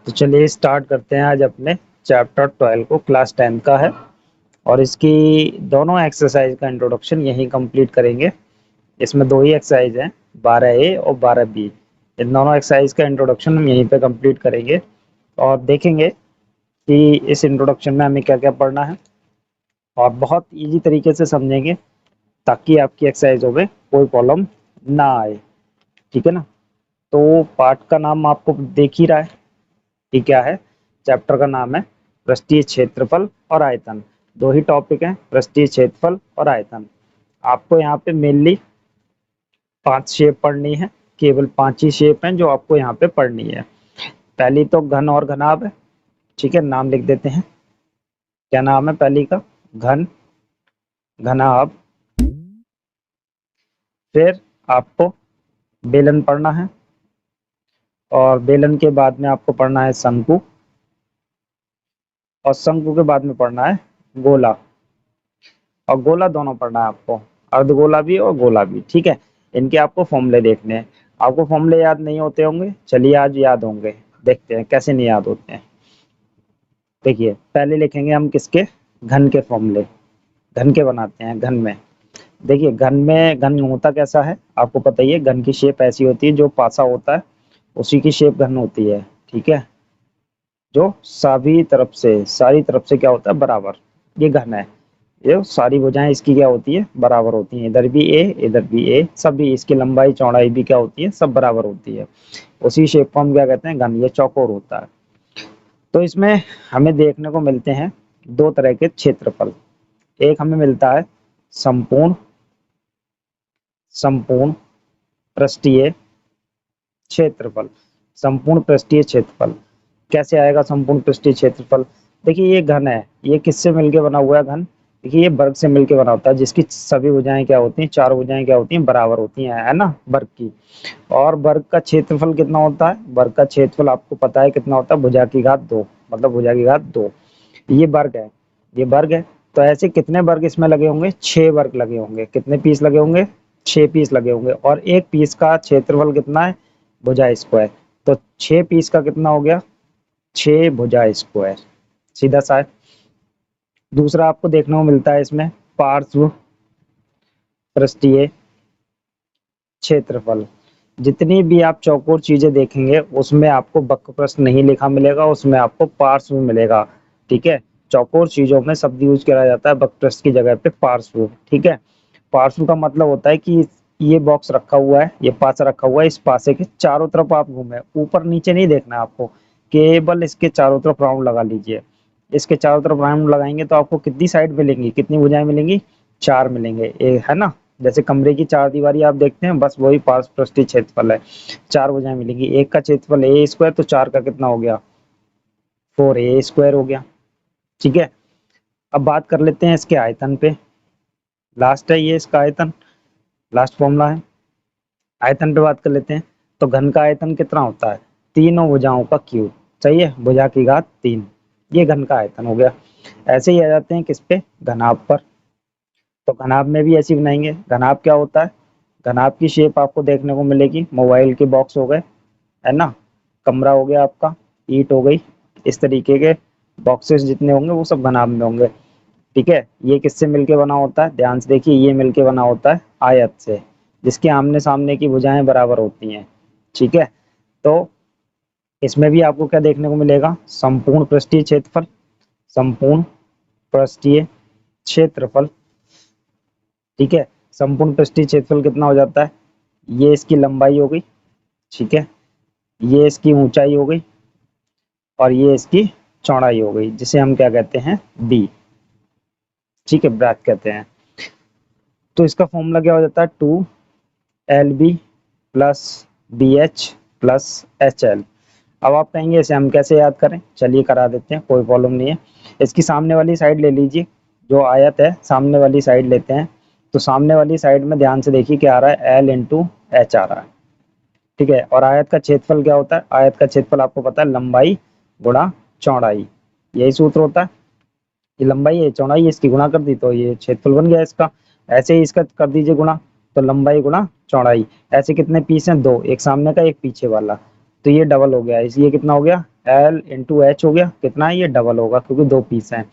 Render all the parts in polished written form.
तो चलिए स्टार्ट करते हैं आज अपने चैप्टर 12 को, क्लास 10 का है और इसकी दोनों एक्सरसाइज का इंट्रोडक्शन यहीं कंप्लीट करेंगे। इसमें दो ही एक्सरसाइज हैं, 12A और 12B। इन दोनों एक्सरसाइज का इंट्रोडक्शन हम यहीं पे कंप्लीट करेंगे और देखेंगे कि इस इंट्रोडक्शन में हमें क्या क्या पढ़ना है और बहुत इजी तरीके से समझेंगे ताकि आपकी एक्सरसाइजों में कोई प्रॉब्लम ना आए। ठीक है ना। तो पार्ट का नाम आपको देख ही रहा है कि क्या है। चैप्टर का नाम है पृष्ठीय क्षेत्रफल और आयतन। दो ही टॉपिक हैं, पृष्ठीय क्षेत्रफल और आयतन। आपको यहाँ पे मेनली 5 शेप पढ़नी है, केवल 5 ही शेप हैं जो आपको यहाँ पे पढ़नी है। पहली तो घन और घनाभ है। ठीक है, नाम लिख देते हैं। क्या नाम है पहली का? घन, घनाभ। फिर आपको बेलन पढ़ना है और बेलन के बाद में आपको पढ़ना है शंकु और शंकु के बाद में पढ़ना है गोला। और गोला दोनों पढ़ना है आपको, अर्धगोला भी और गोला भी। ठीक है, इनके आपको फॉर्मूले देखने हैं। आपको फॉर्मूले याद नहीं होते होंगे, चलिए आज याद होंगे। देखते हैं कैसे नहीं याद होते हैं। देखिए पहले लिखेंगे हम किसके? घन के फॉर्मूले। घन के बनाते हैं। घन में देखिए, घन में घन होता कैसा है आपको पता ही है। घन की शेप ऐसी होती है, जो पासा होता है उसी की शेप घन होती है। ठीक है, जो सभी तरफ से, सारी तरफ से क्या होता है? बराबर। ये घन है। ये सारी भुजाएं इसकी क्या होती है? बराबर होती हैं। इधर भी ए, इधर भी ए, सभी इसकी लंबाई चौड़ाई भी क्या होती है? सब बराबर होती है। उसी शेप को हम क्या कहते हैं? घन। ये चौकोर होता है। तो इसमें हमें देखने को मिलते हैं दो तरह के क्षेत्रफल। एक हमें मिलता है संपूर्ण संपूर्ण पृष्ठीय क्षेत्रफल। संपूर्ण पृष्ठीय क्षेत्रफल कैसे आएगा? संपूर्ण पृष्ठीय क्षेत्रफल, देखिए ये घन है। ये किससे मिलके बना हुआ है घन? देखिए ये वर्ग से मिलके बना होता है, जिसकी सभी भुजाएं क्या होती हैं? चार भुजाएं क्या होती हैं? बराबर होती हैं, है ना, वर्ग की। और वर्ग का क्षेत्रफल कितना होता है? वर्ग का क्षेत्रफल आपको पता है कितना होता है? भुजा की घात 2, मतलब भुजा की घात 2। ये वर्ग है, ये वर्ग है। तो ऐसे कितने वर्ग इसमें लगे होंगे? 6 वर्ग लगे होंगे। कितने पीस लगे होंगे? 6 पीस लगे होंगे। और एक पीस का क्षेत्रफल कितना है? भुजा स्क्वायर। तो 6 पीस का कितना हो गया? 6 भुजा स्क्वायर। सीधा सा है। दूसरा आपको देखने को मिलता है इसमें पार्श्व पृष्ठीय क्षेत्रफल। जितनी भी आप चौकोर चीजें देखेंगे उसमें आपको वक्र प्रस्थ नहीं लिखा मिलेगा, उसमें आपको पार्श्व मिलेगा। ठीक है, चौकोर चीजों में शब्द यूज किया जाता है वक्र प्रस्थ की जगह पे पार्श्व। ठीक है, पार्श्व का मतलब होता है कि ये बॉक्स रखा हुआ है, ये पासा रखा हुआ है, इस पासे के चारों तरफ आप घूमे, ऊपर नीचे नहीं देखना है आपको, केवल इसके चारों तरफ राउंड लगा लीजिए। इसके चारों तरफ राउंड लगाएंगे तो आपको कितनी साइड मिलेंगी? कितनी भुजाएं मिलेंगी? 4 मिलेंगे, है ना। जैसे कमरे की चार दीवारी आप देखते हैं, बस वही पार्श्व पृष्ठीय क्षेत्रफल है। 4 भुजाएं मिलेंगी। एक का क्षेत्रफल ए स्क्वायर, तो 4 का कितना हो गया? 4a स्क्वायर हो गया। ठीक है, अब बात कर लेते हैं इसके आयतन पे। लास्ट है ये इसका आयतन, लास्ट फॉर्मूला है। आयतन पे बात कर लेते हैं। तो घन का आयतन कितना होता है? तीनों भुजाओं का क्यूब। सही है, भुजा की घात 3। ये घन का आयतन हो गया। ऐसे ही आ जाते हैं किस पे? घनाभ पर। तो घनाभ में भी ऐसी बनाएंगे। घनाभ क्या होता है? घनाभ की शेप आपको देखने को मिलेगी, मोबाइल के बॉक्स हो गए, है ना, कमरा हो गया आपका, ईंट हो गई, इस तरीके के बॉक्सेस जितने होंगे वो सब घनाभ में होंगे। ठीक है, ये किससे मिलके बना होता है? ध्यान से देखिए, ये मिलके बना होता है आयत से, जिसके आमने सामने की भुजाएं बराबर होती हैं। ठीक है, तो इसमें भी आपको क्या देखने को मिलेगा? संपूर्ण पृष्ठीय क्षेत्रफल। संपूर्ण पृष्ठीय क्षेत्रफल। ठीक है, संपूर्ण पृष्ठीय क्षेत्रफल कितना हो जाता है? ये इसकी लंबाई हो गई, ठीक है, ये इसकी ऊंचाई हो गई और ये इसकी चौड़ाई हो गई, जिसे हम क्या कहते हैं? बी। ठीक है, ब्रैथ कहते हैं। तो इसका फॉर्मूला क्या हो जाता है? 2LB plus BH plus HL। अब आप कहेंगे इसे हम कैसे याद करें? चलिए करा देते हैं, कोई प्रॉब्लम नहीं है। इसकी सामने वाली साइड ले लीजिए, जो आयत है सामने वाली साइड लेते हैं। तो सामने वाली साइड में ध्यान से देखिए क्या आ रहा है? L इंटू एच आ रहा है। ठीक है, और आयत का क्षेत्रफल क्या होता है? आयत का क्षेत्रफल आपको पता है, लंबाई गुणा चौड़ाई। यही सूत्र होता है। ये लंबाई है, चौड़ाई है, इसकी गुणा कर दी तो ये क्षेत्रफल बन गया इसका। ऐसे ही इसका कर दीजिए गुणा, तो लंबाई गुणा चौड़ाई। ऐसे कितने पीस हैं? 2, एक सामने का एक पीछे वाला। तो ये डबल हो गया, इस ये कितना हो गया L इंटू एच हो गया, कितना है ये डबल होगा क्योंकि दो पीस हैं।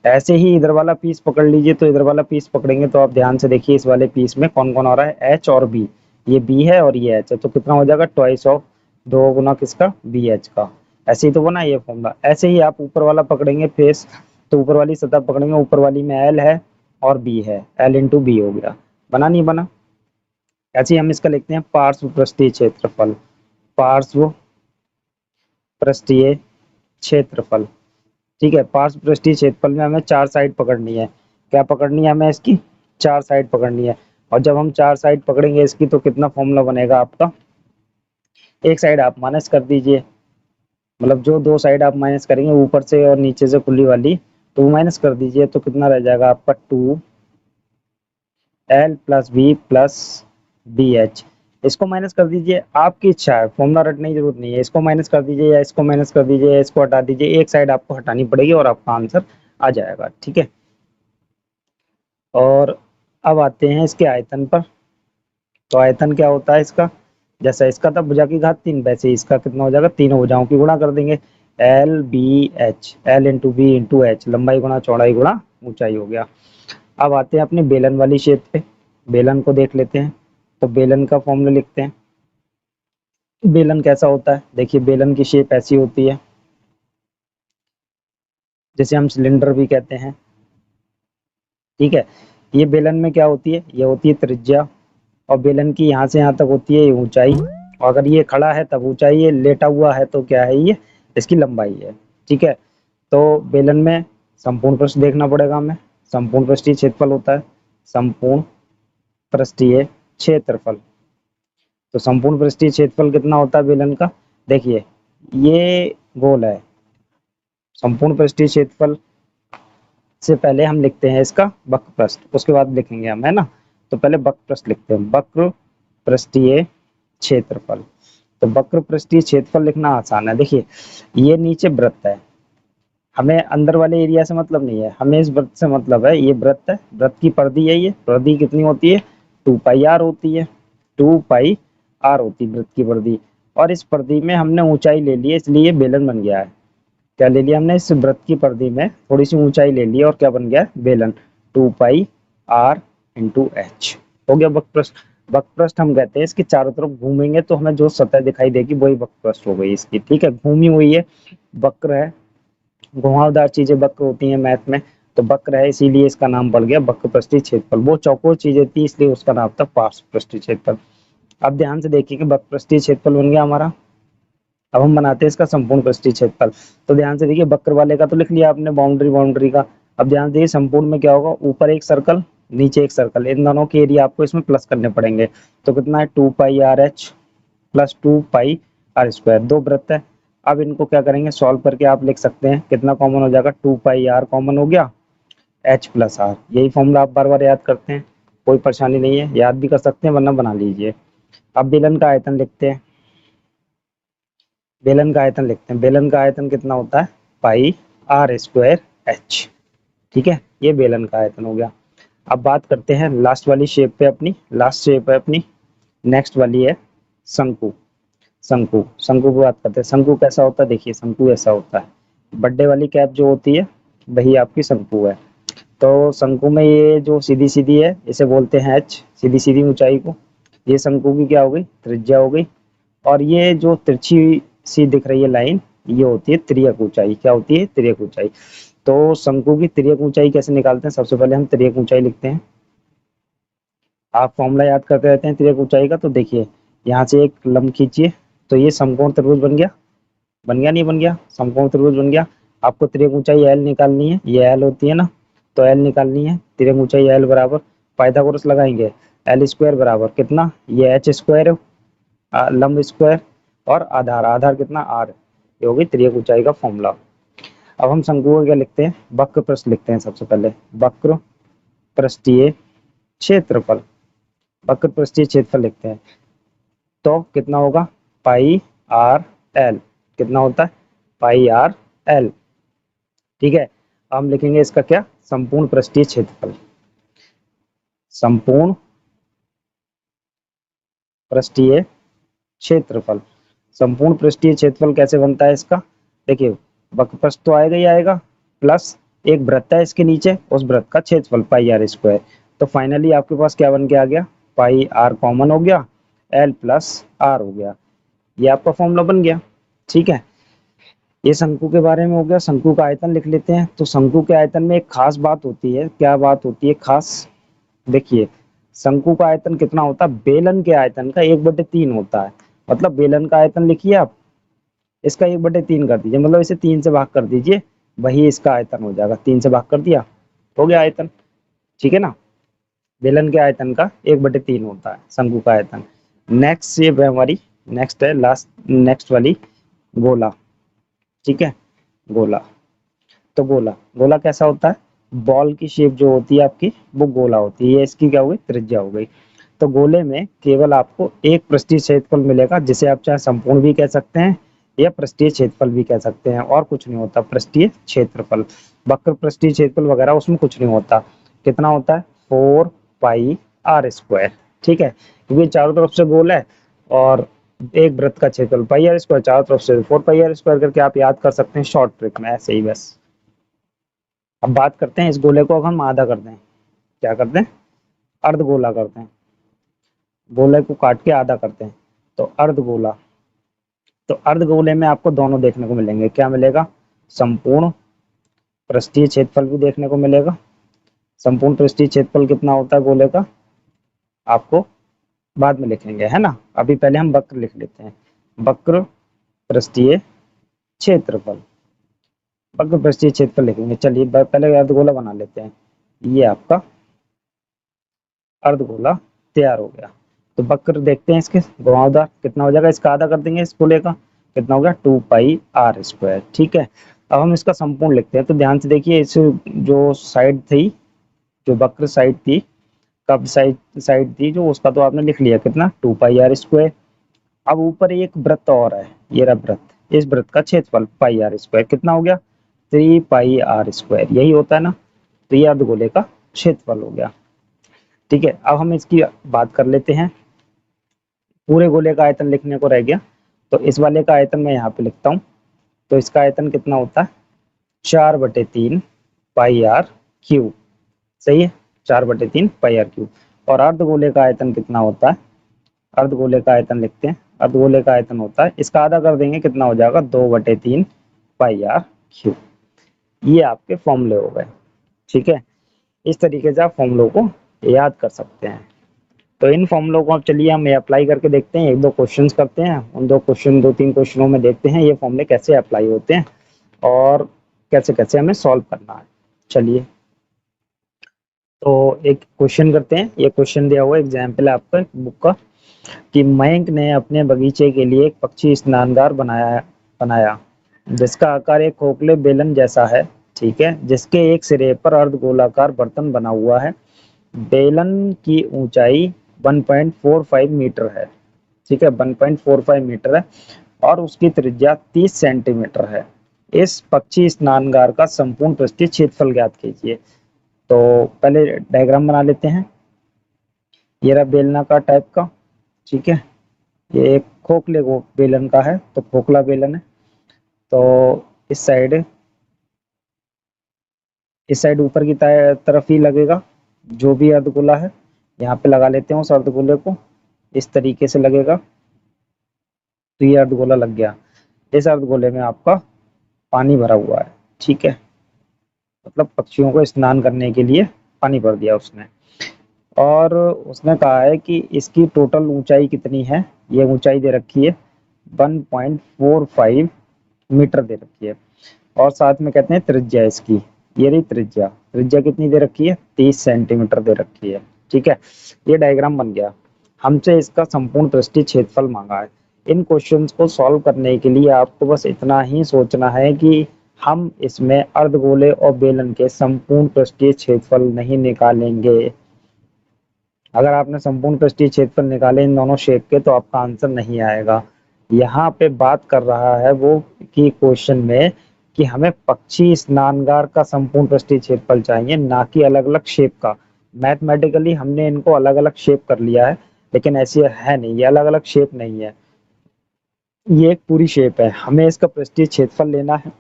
ऐसे ही इधर वाला पीस पकड़ लीजिए, तो इधर वाला पीस पकड़ेंगे तो आप ध्यान से देखिए इस वाले पीस में कौन कौन आ रहा है, एच और बी। ये बी है और ये एच है, तो कितना हो जाएगा ट्वाइस ऑफ, दो गुना किसका, बी एच का। ऐसे ही तो बना ये फॉर्मूला। ऐसे ही आप ऊपर वाला पकड़ेंगे फेस, तो ऊपर वाली सतह पकड़ेंगे, ऊपर वाली में एल है और बी है, एल इंटू बी हो गया। बना नहीं बना? ऐसे ही हम इसका लिखते हैं पार्श्व पृष्ठीय क्षेत्रफल, पार्श्व पृष्ठीय क्षेत्रफल। ठीक है, पार्श्व पृष्ठीय क्षेत्रफल में हमें चार साइड पकड़नी है। क्या पकड़नी है हमें इसकी, चार साइड पकड़नी है। और जब हम चार साइड पकड़ेंगे इसकी तो कितना फॉर्मूला बनेगा आपका, एक साइड आप माइनस कर दीजिए, मतलब जो दो साइड आप माइनस करेंगे ऊपर से और नीचे से खुली वाली, तो वो माइनस कर दीजिए, तो कितना रह जाएगा आपका 2L plus b plus b h. इसको माइनस कर दीजिए, आपकी इच्छा है, फॉर्मूला रटने की जरूरत नहीं है। इसको माइनस कर दीजिए या इसको माइनस कर दीजिए या इसको हटा दीजिए, एक साइड आपको हटानी पड़ेगी और आपका आंसर आ जाएगा। ठीक है, और अब आते हैं इसके आयतन पर। तो आयतन क्या होता है इसका, जैसा इसका था भुजा की घात 3, वैसे इसका कितना हो जाएगा, तीनों भुजाओं की गुणा कर देंगे, l b h, l into b into h, लंबाई गुणा चौड़ाई गुणा ऊंचाई हो गया। अब आते हैं अपनी बेलन वाली शेप पे, बेलन को देख लेते हैं। तो बेलन का फॉर्मूला लिखते हैं। बेलन कैसा होता है, देखिए बेलन की शेप ऐसी होती है, जैसे हम सिलेंडर भी कहते हैं। ठीक है, ये बेलन में क्या होती है, ये होती है त्रिज्या, और बेलन की यहाँ से यहाँ तक होती है ऊंचाई, और अगर ये खड़ा है तब ऊंचाई है, लेटा हुआ है तो क्या है, ये इसकी लंबाई है। ठीक है, तो बेलन में संपूर्ण पृष्ठ देखना पड़ेगा हमें, संपूर्ण पृष्ठीय क्षेत्रफल होता है, संपूर्ण पृष्ठीय क्षेत्रफल। तो संपूर्ण पृष्ठीय क्षेत्रफल कितना होता है बेलन का, देखिए ये गोल है, संपूर्ण पृष्ठीय क्षेत्रफल से पहले हम लिखते हैं इसका वक्र पृष्ठ, उसके बाद लिखेंगे हम, है ना। तो पहले वक्र पृष्ठ लिखते हैं, वक्र पृष्ठीय क्षेत्रफल। तो वक्र पृष्ठीय क्षेत्रफल लिखना आसान है। देखिए ये नीचे वृत्त है, हमें अंदर वाले एरिया से मतलब नहीं है, हमें इस वृत्त से मतलब है। ये वृत्त है, वृत्त की परिधि है, ये परिधि कितनी होती है, 2 पाई आर होती है, 2 पाई आर होती है वृत्त की परिधि। और इस परिधि में हमने ऊंचाई ले ली है, इसलिए ये बेलन बन गया है। क्या ले लिया हमने, इस वृत्त की परिधि में थोड़ी सी ऊंचाई ले ली और क्या बन गया, बेलन, 2 पाई आर इंटू एच हो गया वक्र पृष्ठ। वक्र पृष्ठ हम कहते हैं इसके चारों तरफ घूमेंगे तो हमें जो सतह दिखाई देगी वही वक्र पृष्ठ हो गई इसकी। ठीक है, घूमी हुई है, वक्र है, घुमावदार चीजें वक्र होती हैं मैथ में, तो वक्र है इसीलिए इसका नाम पड़ गया वक्र पृष्ठीय क्षेत्रफल। वो चौकोर चीजें थी इसलिए उसका नाम था पार्श्व पृष्ठीय क्षेत्रफल। अब ध्यान से देखिए कि वक्र पृष्ठीय क्षेत्रफल बन गया हमारा। अब हम बनाते हैं इसका संपूर्ण पृष्ठीय क्षेत्रफल। तो ध्यान से देखिए, वक्र वाले का तो लिख लिया आपने, बाउंड्री बाउंड्री का। अब ध्यान देखिए संपूर्ण में क्या होगा, ऊपर एक सर्कल नीचे एक सर्कल, इन दोनों के एरिया आपको इसमें प्लस करने पड़ेंगे। तो कितना है, 2 pi r h plus 2 pi r square, दो वृत्त है। अब इनको क्या करेंगे, सॉल्व करके आप लिख सकते हैं, कितना कॉमन हो जाएगा, 2 पाई आर कॉमन हो गया, एच प्लस आर। यही फॉर्मूला आप बार बार याद करते हैं, कोई परेशानी नहीं है, याद भी कर सकते हैं वरना बना लीजिए। अब बेलन का आयतन लिखते हैं, बेलन का आयतन लिखते हैं। बेलन का आयतन कितना होता है, पाई आर स्क्वायर एच। ठीक है, ये बेलन का आयतन हो गया। अब बात करते हैं लास्ट वाली शेप पे अपनी, लास्ट शेप है अपनी, नेक्स्ट वाली है शंकु। शंकु, शंकु की बात करते हैं। शंकु कैसा होता है, देखिए शंकु ऐसा होता है, बड्डे वाली कैप जो होती है वही आपकी शंकु है। तो शंकु में ये जो सीधी सीधी है इसे बोलते हैं एच, सीधी सीधी ऊंचाई को। ये शंकु की क्या हो गई, त्रिज्या हो गई। और ये जो तिरछी सी दिख रही है लाइन, ये होती है तिर्यक ऊंचाई। क्या होती है, तिर्यक ऊंचाई। तो शंकु की तिर्यक ऊंचाई कैसे निकालते हैं, सबसे पहले हम तिर्यक ऊंचाई लिखते हैं। आप फॉर्मूला याद करते रहते हैं तिर्यक ऊंचाई का, तो देखिए यहाँ से एक लंब खींचिए, तो ये समकोण त्रिभुज बन गया, बन गया नहीं बन गया, समकोण त्रिभुज बन गया। आपको तिर्यक ऊंचाई एल निकालनी है, ये एल होती है ना, तो एल निकालनी है। तिर्यक ऊंचाई एल बराबर पाइथागोरस लगाएंगे, एल स्क्वायर बराबर कितना, ये एच स्क्वायर लंब स्क्वायर, और आधार, आधार कितना आर, ये होगी तिर्यक ऊंचाई का फॉर्मूला। अब हम शंकु को क्या लिखते हैं, वक्र पृष्ठ लिखते हैं सबसे पहले, वक्र पृष्ठीय क्षेत्रफल, वक्र पृष्ठीय क्षेत्रफल लिखते हैं। तो कितना होगा, पाई आर एल, कितना होता है, पाई आर एल। ठीक है, अब हम लिखेंगे इसका क्या, संपूर्ण पृष्ठीय क्षेत्रफल, संपूर्ण पृष्ठीय क्षेत्रफल। संपूर्ण पृष्ठीय क्षेत्रफल कैसे बनता है इसका, देखिए वक्रपृष्ठ तो आएगा ही आएगा, प्लस एक वृत्त है इसके नीचे, उस वृत्त का क्षेत्रफल पाई आर स्क्वायर। तो फाइनली आपके पास क्या बन के आ गया, पाई आर कॉमन हो गया, एल प्लस आर हो गया, ये आपका फॉर्मूला बन गया। ठीक है, ये शंकु के बारे में हो गया। शंकु का आयतन लिख लेते हैं। तो शंकु के आयतन में एक खास बात होती है, क्या बात होती है खास, देखिए शंकु का आयतन कितना होता है, बेलन के आयतन का 1/3 होता है। मतलब बेलन का आयतन लिखिए आप, इसका 1/3 कर दीजिए, मतलब इसे 3 से भाग कर दीजिए, वही इसका आयतन हो जाएगा। 3 से भाग कर दिया, हो गया आयतन। ठीक है ना, बेलन के आयतन का 1/3 होता है शंकु का आयतन। नेक्स्ट शेप है हमारी, नेक्स्ट है लास्ट, नेक्स्ट वाली गोला। ठीक है, गोला। तो गोला, गोला कैसा होता है, बॉल की शेप जो होती है आपकी वो गोला होती है। ये इसकी क्या हुई, त्रिज्या हो गई। तो गोले में केवल आपको एक पृष्ठीय क्षेत्रफल मिलेगा, जिसे आप चाहे संपूर्ण भी कह सकते हैं या पृष्ठीय क्षेत्रफल भी कह सकते हैं, और कुछ नहीं होता पृष्ठीय क्षेत्रफल। वक्र पृष्ठीय क्षेत्रफल वगैरह उसमें कुछ नहीं होता। कितना होता है, 4 पाई आर स्क्वायर। ठीक है, क्योंकि चारों तरफ से गोल है और एक वृत्त का क्षेत्रफल पाई आर स्क्वायर, चारों तरफ से 4 पाई आर स्क्वायर करके आप याद कर सकते हैं शॉर्ट ट्रिक में, ऐसे ही बस। अब बात करते हैं इस गोले को, अगर हम आधा कर दें, क्या करते हैं, अर्ध गोला करते हैं, गोले को काट के आधा करते हैं, तो अर्ध गोला। तो अर्ध गोले में आपको दोनों देखने को मिलेंगे, क्या मिलेगा, संपूर्ण पृष्ठीय क्षेत्रफल भी देखने को मिलेगा। संपूर्ण पृष्ठीय क्षेत्रफल कितना होता है गोले का, आपको बाद में लिखेंगे, है ना। अभी पहले हम वक्र लिख लेते हैं, वक्र पृष्ठीय क्षेत्रफल, वक्र पृष्ठीय क्षेत्रफल लिखेंगे। चलिए पहले अर्धगोला बना लेते हैं, ये आपका अर्धगोला तैयार हो गया। तो वक्र देखते हैं इसके घुमावदार, कितना हो जाएगा, इसका आधा कर देंगे इस गोले का, कितना हो गया, 2 पाई आर स्क्वायर। ठीक है, अब हम इसका संपूर्ण लिखते हैं। तो ध्यान से देखिए, इस जो साइड थी, जो वक्र साइड थी, कब साइड साइड थी जो, उसका तो आपने लिख लिया कितना, 2 पाई आर स्क्वायर। अब ऊपर एक वृत्त और है, ये रहा वृत्त, इस वृत्त का क्षेत्रफल पाई आर स्क्वायर कितना हो गया, 3 पाई आर स्क्वायर, यही होता है ना। तो ये अर्धगोले का क्षेत्रफल हो गया। ठीक है, अब हम इसकी बात कर लेते हैं। पूरे गोले का आयतन लिखने को रह गया, तो इस वाले का आयतन मैं यहाँ पे लिखता हूँ। तो इसका आयतन कितना होता है, 4/3 पाई आर क्यूब। सही है, 4/3 पाई आर क्यूब। और अर्धगोले का आयतन कितना होता है, अर्धगोले का आयतन लिखते हैं। अर्धगोले का आयतन होता है, इसका आधा कर देंगे, कितना हो जाएगा, 2/3 पाई आर क्यूब। ये आपके फॉर्मूले हो गए। ठीक है, इस तरीके से आप फॉर्मूलों को याद कर सकते हैं। तो इन फॉर्मूलों को अब चलिए हम अप्लाई करके देखते हैं, 1-2 क्वेश्चंस करते हैं, उन 2-3 क्वेश्चनों में देखते हैं ये फॉर्मूले कैसे अप्लाई होते हैं और कैसे कैसे हमें सॉल्व करना है। चलिए, तो एक क्वेश्चन करते हैं। ये क्वेश्चन दिया हुआ एग्जाम्पल है आपका बुक का, कि मयंक ने अपने बगीचे के लिए एक पक्षी स्नानगार बनाया जिसका आकार एक खोखले बेलन जैसा है। ठीक है, जिसके एक सिरे पर अर्धगोलाकार बर्तन बना हुआ है। बेलन की ऊंचाई 1.45 मीटर है। ठीक है, 1.45 मीटर है और उसकी त्रिज्या 30 सेंटीमीटर है। इस पक्षी स्नानगार का संपूर्ण पृष्ठीय क्षेत्रफल ज्ञात कीजिए। तो पहले डायग्राम बना लेते हैं। ये रहा बेलनाकार टाइप का। ठीक है, ये एक खोखले बेलन का है, तो खोखला बेलन है। तो इस साइड ऊपर की तरफ ही लगेगा जो भी अर्धगोला है। यहाँ पे लगा लेते हैं उस अर्धगोले को, इस तरीके से लगेगा। तो ये अर्धगोला लग गया। इस अर्धगोले में आपका पानी भरा हुआ है। ठीक है, मतलब पक्षियों को स्नान करने के लिए पानी भर दिया उसने। और उसने कहा है कि इसकी टोटल ऊंचाई कितनी है, ये ऊंचाई दे रखी है 1.45 मीटर दे रखी है। और साथ में कहते हैं त्रिज्या इसकी, ये रही त्रिज्या, त्रिज्या कितनी दे रखी है, 30 सेंटीमीटर दे रखी है। ठीक है, ये डायग्राम बन गया। हमसे इसका संपूर्ण पृष्ठीय क्षेत्रफल मांगा है। इन क्वेश्चंस को सॉल्व करने के लिए आपको बस इतना ही सोचना है कि हम इसमें अर्धगोले और बेलन के संपूर्ण पृष्ठीय क्षेत्रफल नहीं निकालेंगे। अगर आपने संपूर्ण पृष्ठीय क्षेत्रफल निकाले इन दोनों शेप के, तो आपका आंसर नहीं आएगा। यहाँ पे बात कर रहा है वो कि क्वेश्चन में कि हमें पक्षी स्नानगार का संपूर्ण पृष्ठीय क्षेत्रफल चाहिए, ना कि अलग अलग शेप का। मैथमेटिकली हमने इनको अलग अलग शेप कर लिया है, लेकिन ऐसे है नहीं, ये अलग अलग शेप नहीं है। ये एक पूरी शेप है, हमें इसका पृष्ठीय क्षेत्रफल लेना है,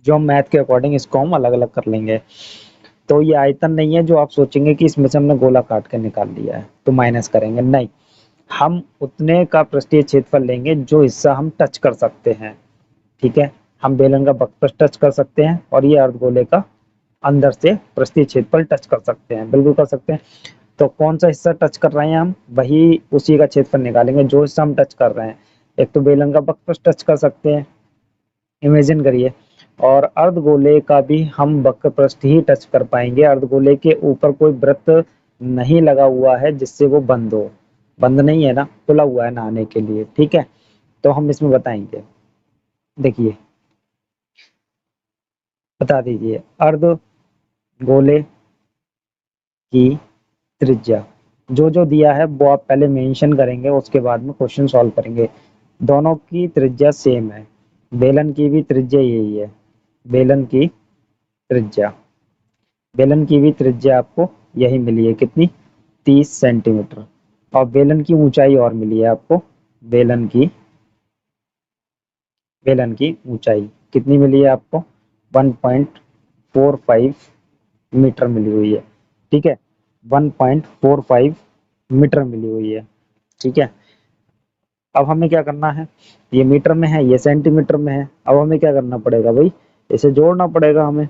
जो हम मैथ के अकॉर्डिंग इसको हम अलग अलग कर लेंगे। तो ये आयतन नहीं है जो आप सोचेंगे कि इसमें से हमने गोला काट कर निकाल लिया है तो माइनस करेंगे, नहीं, हम उतने का पृष्ठीय क्षेत्रफल लेंगे जो हिस्सा हम टच कर सकते हैं। ठीक है, हम बेलन का बकपृष्ठ टच कर सकते हैं और ये अर्धगोले का अंदर से पृष्ठीय क्षेत्रफल टच कर सकते हैं, बिल्कुल कर सकते हैं। तो कौन सा हिस्सा टच कर रहे हैं हम, वही उसी का क्षेत्रफल निकालेंगे जो हिस्सा हम टच कर रहे हैं। एक तो बेलन का बकपृष्ठ टच कर सकते हैं, इमेजिन करिए, और अर्धगोले का भी हम बकपृष्ठ ही टच कर पाएंगे। अर्धगोले के ऊपर कोई वृत्त नहीं लगा हुआ है जिससे वो बंद हो, बंद नहीं है ना, खुला हुआ है नहाने के लिए। ठीक है, तो हम इसमें बताएंगे, देखिए बता दीजिए अर्धगोले की त्रिज्या, जो जो दिया है वो आप पहले मेंशन करेंगे, उसके बाद में क्वेश्चन सॉल्व करेंगे। दोनों की त्रिज्या सेम है, बेलन की भी त्रिज्या यही है, बेलन की त्रिज्या, बेलन की भी त्रिज्या आपको यही मिली है, कितनी, 30 सेंटीमीटर। और बेलन की ऊंचाई और मिली है आपको, बेलन की बेलन की ऊंचाई कितनी मिली है आपको, 1.45 मीटर मिली हुई है। ठीक है, 1.45 मीटर मिली हुई है। ठीक है, अब हमें क्या करना है, ये मीटर में है, ये सेंटीमीटर में है, अब हमें क्या करना पड़ेगा भाई, इसे जोड़ना पड़ेगा हमें।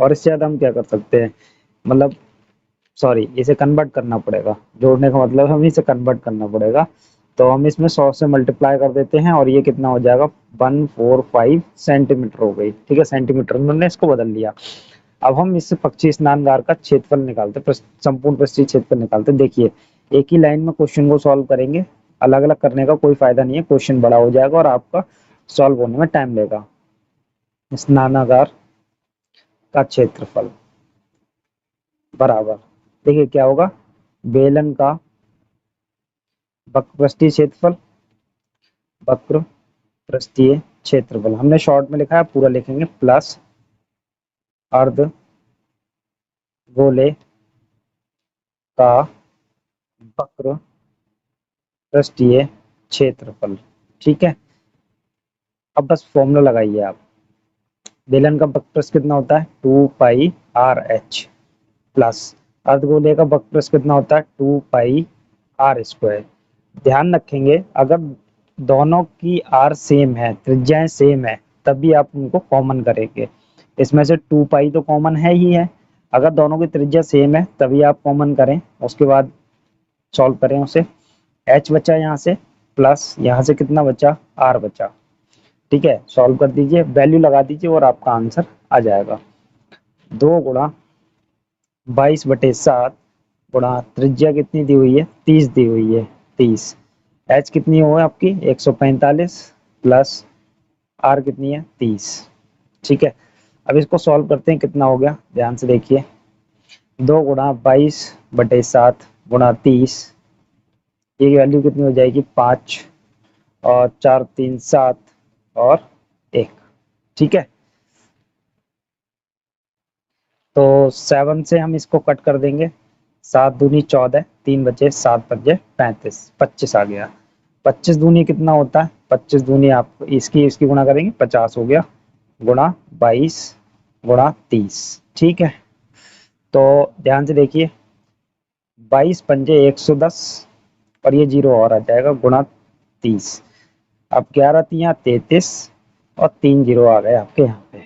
और इससे ज्यादा हम क्या कर सकते हैं, मतलब सॉरी, इसे कन्वर्ट करना पड़ेगा, जोड़ने का मतलब हमें इसे कन्वर्ट करना पड़ेगा। तो हम इसमें 100 से मल्टीप्लाई कर देते हैं और ये कितना हो जाएगा, 145 सेंटीमीटर हो गई। ठीक है, सेंटीमीटर में हमने इसको बदल लिया। अब हम इससे पक्षी स्नानगार का क्षेत्रफल निकालते, संपूर्ण पृष्ठीय क्षेत्रफल निकालते। देखिए, एक ही लाइन में क्वेश्चन को सॉल्व करेंगे, अलग अलग करने का कोई फायदा नहीं है, क्वेश्चन बड़ा हो जाएगा और आपका सॉल्व होने में टाइम लेगा। स्नानागार का क्षेत्रफल बराबर, देखिए क्या होगा, बेलन का वक्र पृष्ठीय क्षेत्रफल, वक्र पृष्ठीय क्षेत्रफल हमने शॉर्ट में लिखा है, पूरा लिखेंगे, प्लस अर्ध गोले का वक्र पृष्ठीय क्षेत्रफल। ठीक है, अब बस फॉर्मूला लगाइए आप, बेलन का वक्रपृष्ठ कितना होता है, 2πr h, प्लस अर्धगोले का वक्रपृष्ठ कितना होता है, 2πr²। ध्यान रखेंगे अगर दोनों की आर सेम है, त्रिज्याएं सेम है, तभी आप उनको कॉमन करेंगे। इसमें से 2π तो कॉमन है ही है, अगर दोनों की त्रिज्या सेम है तभी आप कॉमन करें, उसके बाद सॉल्व करें उसे। h बचा यहाँ से, प्लस यहाँ से कितना बचा, r बचा। ठीक है, सॉल्व कर दीजिए, वैल्यू लगा दीजिए और आपका आंसर आ जाएगा। 2 × 22/7 गुणा त्रिज्या कितनी दी हुई है, 30 दी हुई है, 30, h कितनी हो आपकी 145, प्लस r कितनी है 30। ठीक है, अब इसको सॉल्व करते हैं, कितना हो गया, ध्यान से देखिए, 2 × 22/7 गुणा 30, ये वैल्यू कितनी हो जाएगी, 5, और 4 3 7 और 1। ठीक है, तो 7 से हम इसको कट कर देंगे, 7 दूनी 14, 3 बचे, 7 बचे 35, 25 आ गया। 25 दूनी कितना होता है, 25 दूनी आप इसकी इसकी गुणा करेंगे, 50 हो गया, गुणा 22 गुणा 30। ठीक है, तो ध्यान से देखिए, 22 पंजे 110 और ये जीरो और आ जाएगा, गुणा 30। अब 11 तियां 33 और 3 जीरो आ गए आपके यहाँ पे,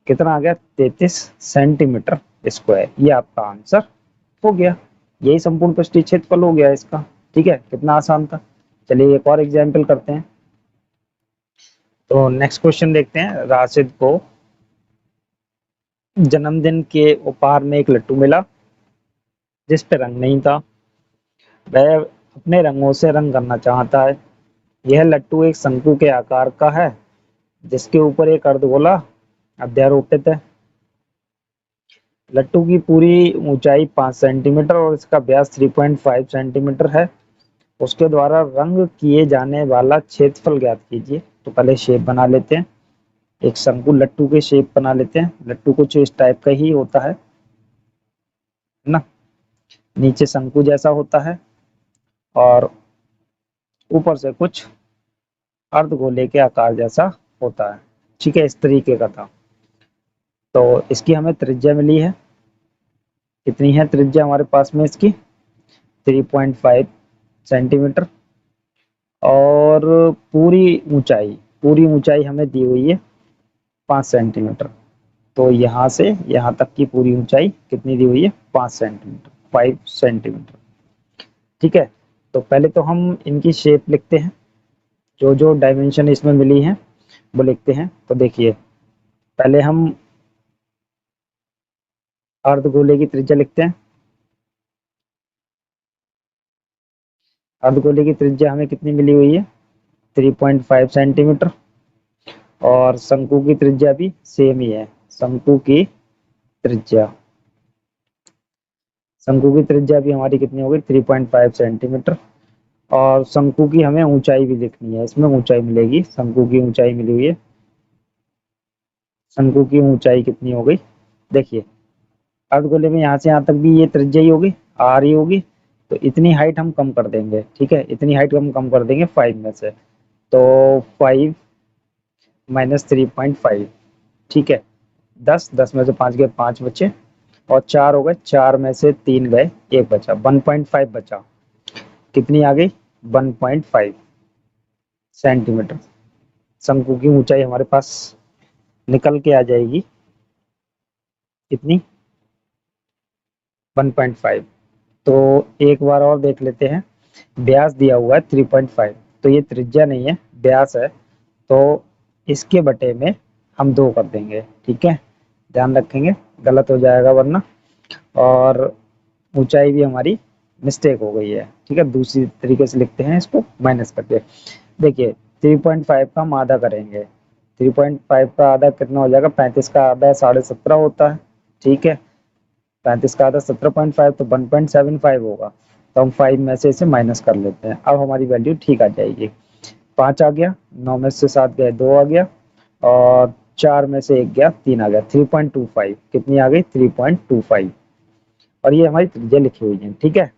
कितना आ गया, 33 सेंटीमीटर स्क्वायर। ये आपका आंसर हो गया, यही संपूर्ण पृष्ठीय क्षेत्रफल हो गया इसका। ठीक है, कितना आसान था। चलिए एक और एग्जाम्पल करते हैं। तो नेक्स्ट क्वेश्चन देखते हैं, राशिद को जन्मदिन के उपहार में एक लट्टू मिला जिस पे रंग नहीं था, वह अपने रंगों से रंग करना चाहता है। यह लट्टू एक शंकु के आकार का है जिसके ऊपर एक अर्धगोला अध्यारोपित है। लट्टू की पूरी ऊंचाई 5 सेंटीमीटर और इसका व्यास 3.5 सेंटीमीटर है। उसके द्वारा रंग किए जाने वाला क्षेत्रफल ज्ञात कीजिए। तो पहले शेप बना लेते हैं, एक शंकु लट्टू के शेप बना लेते हैं। लट्टू कुछ इस टाइप का ही होता है ना, नीचे शंकु जैसा होता है और ऊपर से कुछ अर्धगोले के आकार जैसा होता है। ठीक है, इस तरीके का था। तो इसकी हमें त्रिज्या मिली है, कितनी है त्रिज्या हमारे पास में इसकी, 3.5 सेंटीमीटर। और पूरी ऊंचाई हमें दी हुई है 5 सेंटीमीटर। तो यहाँ से यहाँ तक की पूरी ऊंचाई कितनी दी हुई है, 5 सेंटीमीटर, 5 सेंटीमीटर। ठीक है, तो पहले तो हम इनकी शेप लिखते हैं, जो जो डायमेंशन इसमें मिली है वो लिखते हैं। तो देखिए, पहले हम अर्धगोले की त्रिज्या लिखते हैं। अर्धगोले की त्रिज्या हमें कितनी मिली हुई है, 3.5 सेंटीमीटर। और शंकु की त्रिज्या भी सेम ही है। शंकु की त्रिज्या शंकु की त्रिज्या भी हमारी कितनी होगी, 3.5 सेंटीमीटर। और शंकु की हमें ऊंचाई भी लिखनी है, इसमें ऊंचाई मिलेगी, शंकु की ऊंचाई मिली हुई है। शंकु की ऊंचाई कितनी हो गई, देखिए अर्धगोले में यहाँ से यहाँ तक भी ये त्रिज्या ही होगी, आर ही होगी। तो इतनी हाइट हम कम कर देंगे। ठीक है, इतनी हाइट हम कम कर देंगे 5 में से। तो 5 माइनस 3.5, ठीक है, 10 में से 5 गए, 5 बचे। और 4 हो गए, 4 में से 3 गए, 1 बचा, 1.5 बचा। कितनी आ गई, 1.5 सेंटीमीटर। शंकु की ऊंचाई हमारे पास निकल के आ जाएगी कितनी, 1.5। तो एक बार और देख लेते हैं। व्यास दिया हुआ है 3.5, तो ये त्रिज्या नहीं है, व्यास है। तो इसके बटे में हम 2 कर देंगे। ठीक है, ध्यान रखेंगे, गलत हो जाएगा वरना। और ऊंचाई भी हमारी मिस्टेक हो गई है। ठीक है, दूसरी तरीके से लिखते हैं इसको माइनस करके। देखिए 3.5 का हम आधा करेंगे, 3.5 का आधा कितना हो जाएगा, 35 का आधा 17.5 होता है। ठीक है, 35 का आधा 17.5, तो 1.75 होगा। तो हम 5 में से इसे माइनस कर लेते हैं। अब हमारी वैल्यू ठीक आ जाएगी। 5 आ गया, 9 में से 7 गए, 2 आ गया। और 4 में से 1 गया, 3 आ गया, 3.25 कितनी आ गई, 3.25। और ये हमारी त्रिज्या लिखी हुई है। ठीक है,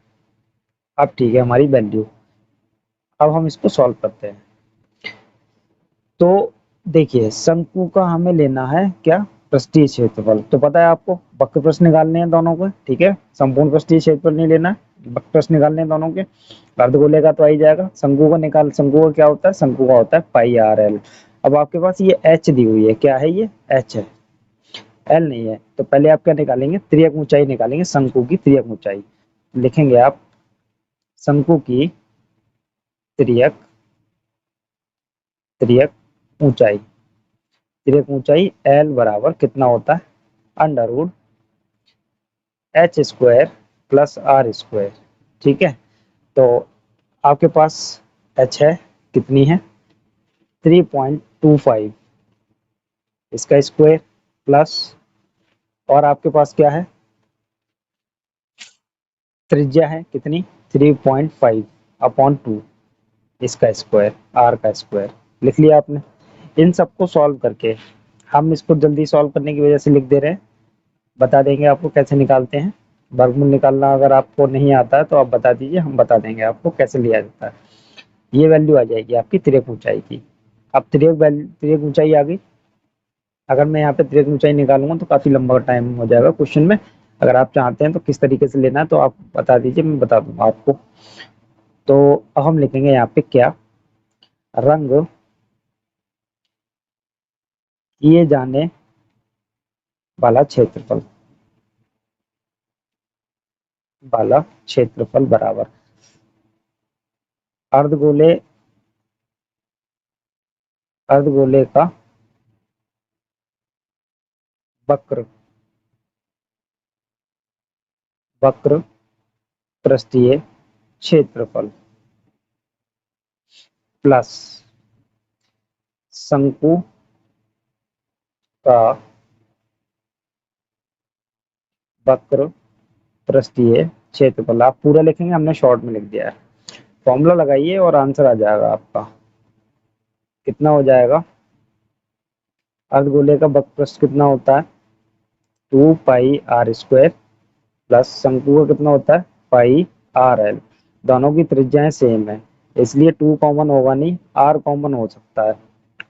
अब ठीक है हमारी वैल्यू। अब हम इसको सॉल्व करते हैं। तो देखिए, शंकु का हमें लेना है क्या, पृष्ठीय क्षेत्रफल। तो पता है आपको, वक्र प्रश्न निकालने हैं दोनों को। ठीक है, संपूर्ण पृष्ठीय क्षेत्रफल नहीं लेना है, वक्र प्रश्न निकालने हैं दोनों के। अर्धगोले का तो आ ही जाएगा। शंकु का निकाल, शंकु का क्या होता है, शंकु का होता है पाई आर एल। अब आपके पास ये एच दी हुई है, क्या है ये, एच है, एल नहीं है। तो पहले आप क्या निकालेंगे, त्रियक ऊंचाई निकालेंगे, शंकु की त्रियक ऊंचाई। लिखेंगे आप शंकु की त्रियक त्रियक ऊंचाई। त्रियक ऊंचाई एल बराबर कितना होता है, under root h square plus r square. ठीक है, तो आपके पास एच है, कितनी है, 3.25, इसका स्क्वायर प्लस, और आपके पास क्या है, त्रिज्या है कितनी, 3.5 अपॉन 2, इसका स्क्वायर, आर का स्क्वायर। लिख लिया आपने। इन सबको सॉल्व करके, हम इसको जल्दी सॉल्व करने की वजह से लिख दे रहे हैं, बता देंगे आपको कैसे निकालते हैं। वर्गमूल निकालना अगर आपको नहीं आता है तो आप बता दीजिए, हम बता देंगे आपको कैसे लिया जाता है। ये वैल्यू आ जाएगी आपकी त्रियक ऊंचाई की। अब त्रियक ऊंचाई आ गई। अगर मैं यहाँ पे त्रियक ऊंचाई निकालूंगा तो काफी लंबा टाइम हो जाएगा क्वेश्चन में। अगर आप चाहते हैं तो किस तरीके से लेना है तो आप बता दीजिए, मैं बता दूंगा आपको। तो अब हम लिखेंगे यहाँ पे क्या, रंग किए जाने वाला क्षेत्रफल, बराबर अर्धगोले अर्धगोले का वक्र वक्र पृष्ठीय क्षेत्रफल प्लस शंकु का वक्र पृष्ठीय क्षेत्रफल। आप पूरा लिखेंगे, हमने शॉर्ट में लिख दिया है। फॉर्मूला लगाइए और आंसर आ जाएगा आपका। कितना हो जाएगा, अर्धगोले का वक्र पृष्ठ कितना होता है, 2 पाई r² प्लस शंकु का कितना होता है, पाई आर एल। दोनों की त्रिज्याएं सेम है, इसलिए 2 कॉमन होगा नहीं, आर कॉमन हो सकता है।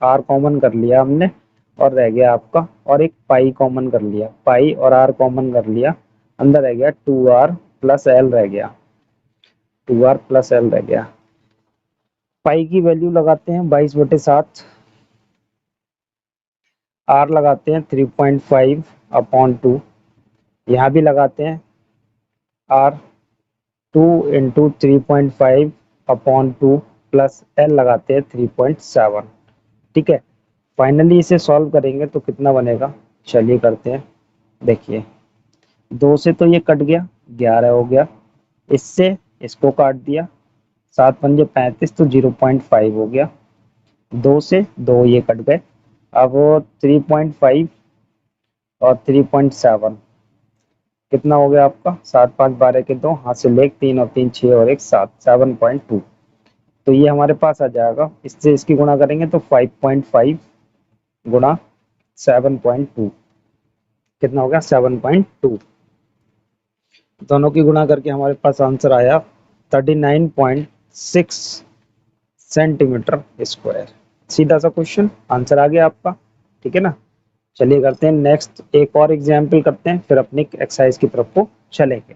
आर कॉमन कर लिया हमने और रह गया आपका, और एक पाई कॉमन कर लिया, पाई और आर कॉमन कर लिया, अंदर रह गया 2r प्लस एल रह गया, 2r प्लस एल रह गया। पाई की वैल्यू लगाते हैं 22/7, आर लगाते हैं 3.5/2, यहाँ भी लगाते हैं आर 2 × 3.5/2 प्लस एल लगाते हैं 3.7। ठीक है, फाइनली इसे सॉल्व करेंगे तो कितना बनेगा, चलिए करते हैं। देखिए 2 से तो ये कट गया, 11 हो गया, इससे इसको काट दिया, 7×5 = 35 तो 0.5 हो गया, 2 से 2 ये कट गए, अब 3.5 और 3.7 कितना हो गया आपका, 7 5 12 के 2, हाथ से लेके 3 और 3 6 और 1 7, 7.2। तो ये हमारे पास आ जाएगा, इससे इसकी गुणा करेंगे तो 5.5 गुणा 7.2 कितना हो गया, 7.2। दोनों की गुणा करके हमारे पास आंसर आया 39.6 सेंटीमीटर स्क्वायर। सीधा सा क्वेश्चन, आंसर आ गया आपका। ठीक है ना, चलिए करते हैं नेक्स्ट, एक और एग्जाम्पल करते हैं, फिर अपनी एक्सरसाइज की तरफ को चलेंगे।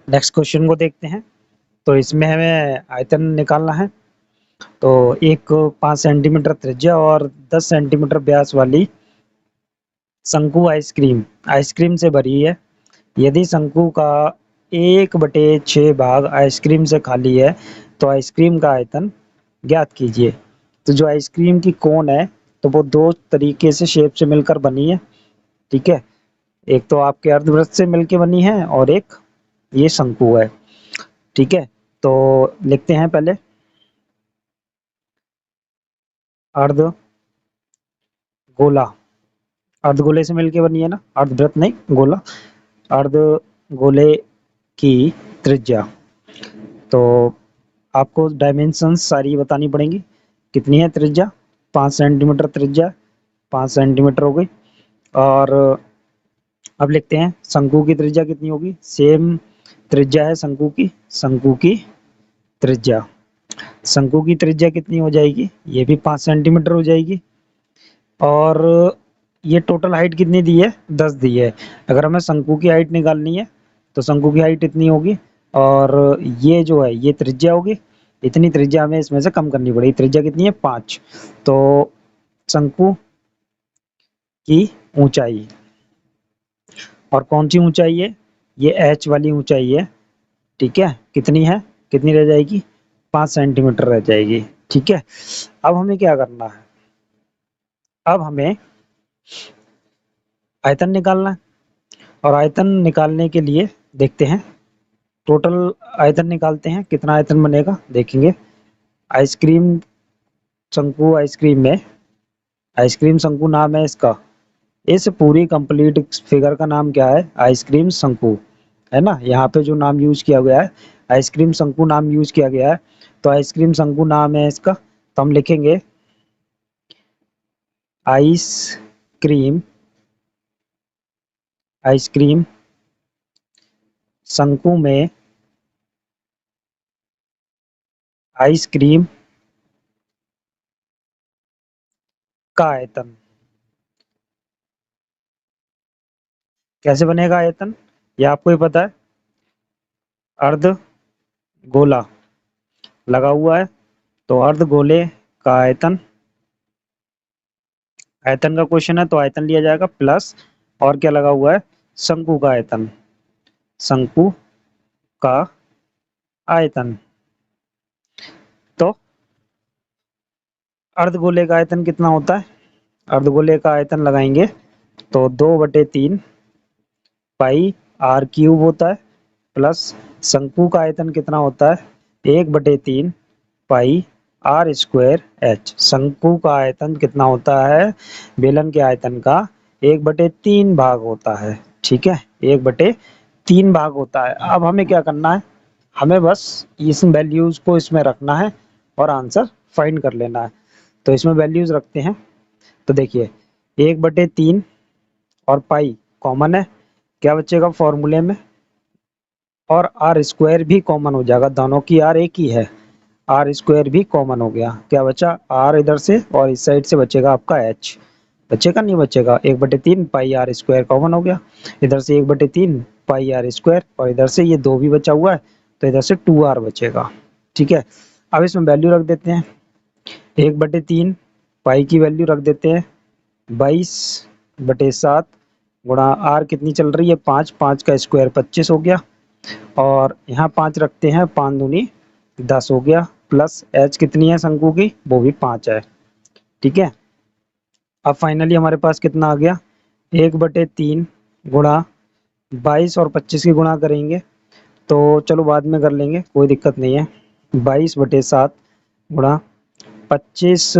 नेक्स्ट क्वेश्चन को देखते हैं। तो इसमें हमें आयतन निकालना है। तो एक 5 सेंटीमीटर त्रिज्या और 10 सेंटीमीटर व्यास वाली शंकु आइसक्रीम से भरी है। यदि शंकु का 1/6 भाग आइसक्रीम से खाली है तो आइसक्रीम का आयतन ज्ञात कीजिए। तो जो आइसक्रीम की कोन है तो वो दो तरीके से शेप से मिलकर बनी है। ठीक है, एक तो आपके अर्धवृत्त से मिलकर बनी है और एक ये शंकु है। ठीक है, तो लिखते हैं पहले अर्ध गोला, अर्धगोले से मिलके बनी है ना, अर्धवृत्त नहीं, गोला। अर्धगोले की त्रिज्या, तो आपको डायमेंशंस सारी बतानी पड़ेंगी। कितनी है त्रिज्या, 5 सेंटीमीटर त्रिज्या, 5 सेंटीमीटर हो गई। और अब लिखते हैं शंकु की त्रिज्या कितनी होगी, सेम त्रिज्या है शंकु की, शंकु की त्रिज्या, शंकु की त्रिज्या कितनी हो जाएगी, ये भी 5 सेंटीमीटर हो जाएगी। और ये टोटल हाइट कितनी दी है, 10 दी है। अगर हमें शंकु की हाइट निकालनी है तो शंकु की हाइट इतनी होगी, और ये जो है ये त्रिज्या होगी, इतनी त्रिज्या हमें इसमें से कम करनी पड़ेगी। त्रिज्या कितनी है, 5। तो शंकु की ऊंचाई, और कौन सी ऊंचाई है, ये एच वाली ऊंचाई है। ठीक है, कितनी है, कितनी रह जाएगी, 5 सेंटीमीटर रह जाएगी। ठीक है, अब हमें क्या करना है, अब हमें आयतन निकालना है। और आयतन निकालने के लिए देखते हैं, टोटल आयतन निकालते हैं, कितना आयतन बनेगा देखेंगे। आइसक्रीम शंकु आइसक्रीम में, आइसक्रीम शंकु नाम है इसका, इस पूरी कंप्लीट फिगर का नाम क्या है, आइसक्रीम शंकु, है ना। यहाँ पे जो नाम यूज किया गया है आइसक्रीम शंकु नाम यूज किया गया है, तो आइसक्रीम शंकु नाम है इसका। तो हम लिखेंगे आइसक्रीम, आइसक्रीम शंकु में आइसक्रीम का आयतन, कैसे बनेगा आयतन, ये आपको ही पता है। अर्ध गोला लगा हुआ है, तो अर्ध गोले का आयतन, आयतन का क्वेश्चन है तो आयतन लिया जाएगा, प्लस और क्या लगा हुआ है, शंकु का आयतन, शंकु का आयतन। तो अर्धगोले का आयतन कितना होता है, अर्धगोले का आयतन लगाएंगे तो 2/3 पाई आर क्यूब होता है, प्लस शंकु का आयतन कितना होता है, 1/3 पाई आर स्क्वायर एच। शंकु का आयतन कितना होता है, बेलन के आयतन का 1/3 भाग होता है। ठीक है, 1/3 भाग होता है। अब हमें क्या करना है, हमें बस इस वैल्यूज को इसमें रखना है और आंसर फाइंड कर लेना है। तो इसमें वैल्यूज रखते हैं, तो देखिए 1/3 और पाई कॉमन है, क्या बचेगा फॉर्मूले में, और आर स्क्वायर भी कॉमन हो जाएगा, दोनों की आर एक ही है, आर स्क्वायर भी कॉमन हो गया। क्या बचा, आर इधर से और इस साइड से बचेगा आपका एच। बचेगा नहीं बचेगा, 1/3 पाई आर स्क्वायर कॉमन हो गया, इधर से 1/3 पाई आर स्क्वायर, और इधर से ये 2 भी बचा हुआ है तो इधर से 2r बचेगा। ठीक है, अब इसमें वैल्यू रख देते हैं, 1/3 पाई की वैल्यू रख देते हैं 22/7 गुणा आर कितनी चल रही है 5, 5 का स्क्वायर 25 हो गया, और यहाँ 5 रखते हैं, 5 दूनी 10 हो गया, प्लस एच कितनी है शंकु की, वो भी 5 है। ठीक है, अब फाइनली हमारे पास कितना आ गया, 1/3 गुणा 22 और 25 की गुणा करेंगे तो चलो बाद में कर लेंगे, कोई दिक्कत नहीं है। 22/7 गुणा 25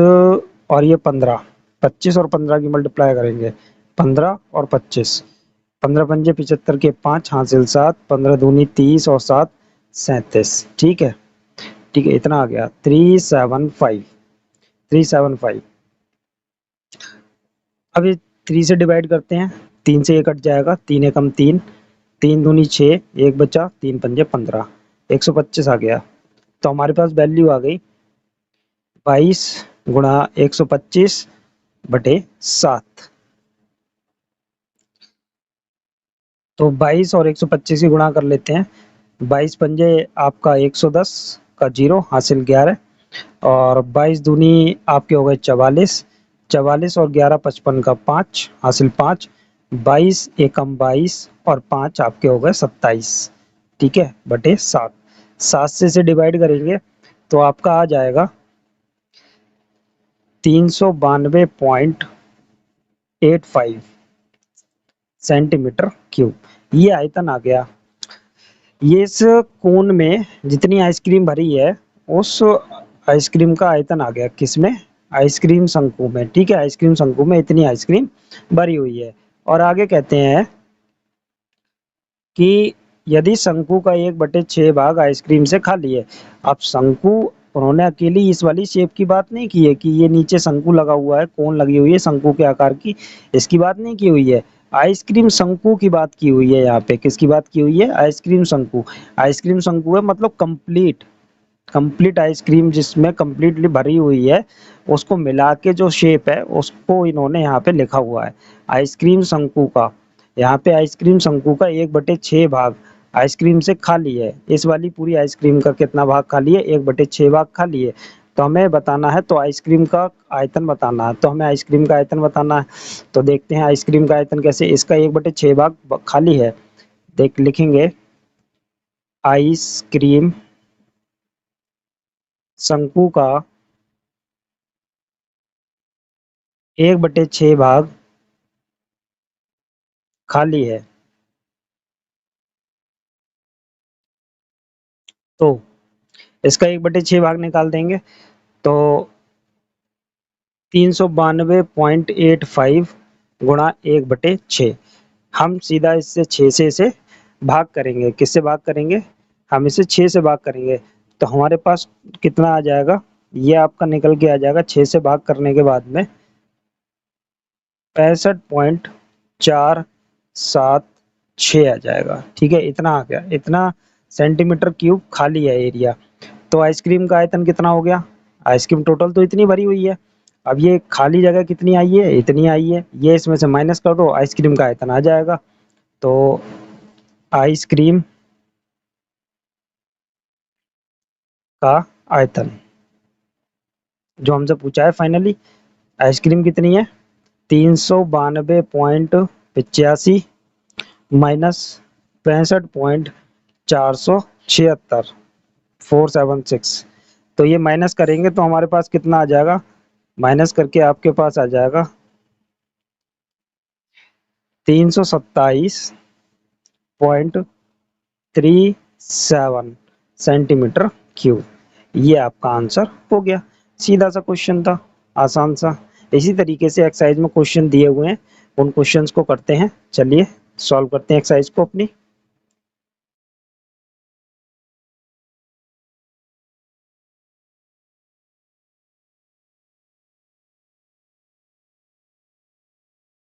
और ये 15, 25 और 15 की मल्टीप्लाई करेंगे, 15 और 25, 15 पंजे 75 के 5 हासिल 7, 15 दूनी 30 और 7 37। ठीक है, ठीक है, इतना आ गया 375, 375। अब ये 3 से डिवाइड करते हैं, 3 से ये कट जाएगा, 3 एकम 3, 3 दूनी 6, 1 बचा, 3 पंजे 15, 125 आ गया। तो हमारे पास वैल्यू आ गई 22 गुणा 125/7। तो 22 और 125 की गुणा कर लेते हैं, 22 पंजे आपका 110 का 0 हासिल 11, और 22 दूनी आपके हो गए 44, 44 और 11 55 का 5 हासिल 5, 22 एकम 22 और 5 आपके हो गए 27। ठीक है, बटे 7, 7 से इसे डिवाइड करेंगे तो आपका आ जाएगा 392.85 सेंटीमीटर क्यूब, ये आयतन आ गया। ये इस कोन में जितनी आइसक्रीम भरी है उस आइसक्रीम का आयतन आ गया, किसमें, आइसक्रीम शंकु में। ठीक है, आइसक्रीम शंकु में इतनी आइसक्रीम भरी हुई है। और आगे कहते हैं कि यदि शंकु का 1/6 भाग आइसक्रीम से खाली है। अब शंकु, उन्होंने अकेली इस वाली शेप की बात नहीं की है कि ये नीचे शंकु लगा हुआ है, कोन लगी हुई है शंकु के आकार की, इसकी बात नहीं की हुई है, आइसक्रीम शंकु की बात की हुई है। यहाँ पे किसकी बात की हुई है, आइसक्रीम शंकु। आइसक्रीम शंकु है मतलब कंप्लीट, कंप्लीट आइसक्रीम जिसमें कंप्लीटली भरी हुई है, उसको मिला के जो शेप है उसको इन्होंने यहाँ पे लिखा हुआ है आइसक्रीम शंकु का। यहाँ पे आइसक्रीम शंकु का 1/6 भाग आइसक्रीम से खाली है। इस वाली पूरी आइसक्रीम का कितना भाग खाली है, 1/6 भाग खाली है। तो हमें बताना है, तो आइसक्रीम का आयतन बताना है, तो हमें आइसक्रीम का आयतन बताना है। तो देखते हैं आइसक्रीम का आयतन कैसे, इसका 1/6 भाग खाली है, देख लिखेंगे आइसक्रीम शंकु का 1/6 भाग खाली है। तो इसका 1/6 भाग निकाल देंगे तो 392.85 गुणा 1/6। हम सीधा इससे 6 से इसे भाग करेंगे, किससे भाग करेंगे, हम इसे 6 से भाग करेंगे तो हमारे पास कितना आ जाएगा, ये आपका निकल के आ जाएगा 6 से भाग करने के बाद में 65.476 आ जाएगा। ठीक है, इतना आ गया, इतना सेंटीमीटर क्यूब खाली है एरिया। तो आइसक्रीम का आयतन कितना हो गया, आइसक्रीम टोटल तो इतनी भरी हुई है, अब ये खाली जगह कितनी आई है, इतनी आई है, ये इसमें से माइनस कर दो, आइसक्रीम का आयतन आ जाएगा। तो आइसक्रीम का आयतन जो हमसे पूछा है फाइनली, आइसक्रीम कितनी है 392.85 माइनस 65.476 476। तो ये माइनस करेंगे तो हमारे पास कितना आ जाएगा, माइनस करके आपके पास आ जाएगा 327.37 सेंटीमीटर क्यूब। ये आपका आंसर हो गया, सीधा सा क्वेश्चन था, आसान सा। इसी तरीके से एक्सरसाइज में क्वेश्चन दिए हुए हैं, उन क्वेश्चंस को करते हैं, चलिए सॉल्व करते हैं एक्सरसाइज को अपनी।